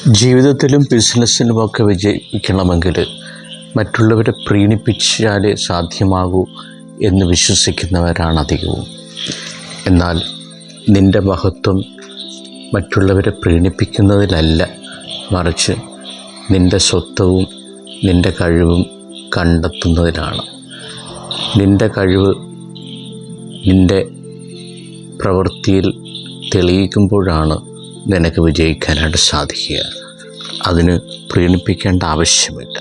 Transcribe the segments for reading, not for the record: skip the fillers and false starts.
ജീവിതത്തിലും ബിസിനസ്സിലുമൊക്കെ വിജയിക്കണമെങ്കിൽ മറ്റുള്ളവരെ പ്രീണിപ്പിച്ചാലേ സാധ്യമാകൂ എന്ന് വിശ്വസിക്കുന്നവരാണ് അധികവും. എന്നാൽ നിൻ്റെ മഹത്വം മറ്റുള്ളവരെ പ്രീണിപ്പിക്കുന്നതിലല്ല, മറിച്ച് നിൻ്റെ സ്വത്വവും നിൻ്റെ കഴിവും കണ്ടെത്തുന്നതിലാണ്. നിൻ്റെ കഴിവ് നിൻ്റെ പ്രവൃത്തിയിൽ തെളിയിക്കുമ്പോഴാണ് നിനക്ക് വിജയിക്കാനായിട്ട് സാധിക്കുക. അതിന് പ്രീണിപ്പിക്കേണ്ട ആവശ്യമില്ല.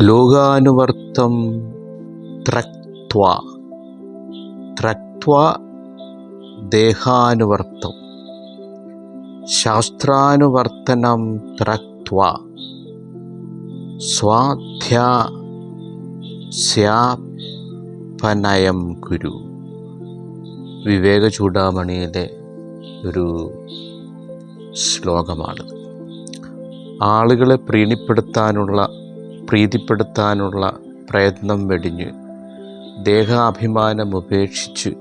ലോകാനുവർത്തം ത്രക്ത്വാ ദേഹാനുവർത്തം ശാസ്ത്രാനുവർത്തനം ത്രക്ത്വാ സ്വാധ്യാസ്യാപനയം കുരു. വിവേക ചൂടാമണിയിലെ ഒരു ശ്ലോകമാണിത്. ആളുകളെ പ്രീതിപ്പെടുത്താനുള്ള പ്രയത്നം വെടിഞ്ഞ് ദേഹാഭിമാനം ഉപേക്ഷിച്ച്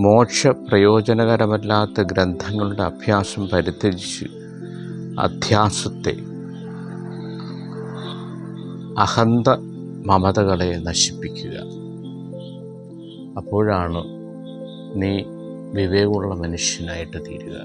മോക്ഷ പ്രയോജനകരമല്ലാത്ത ഗ്രന്ഥങ്ങളുടെ അഭ്യാസം പരിത്യജിച്ച് അധ്യാസത്തെ, അഹന്ത മമതകളെ നശിപ്പിക്കുക. അപ്പോഴാണ് നീ വിവേകമുള്ള മനുഷ്യനായിട്ട് തീരുക.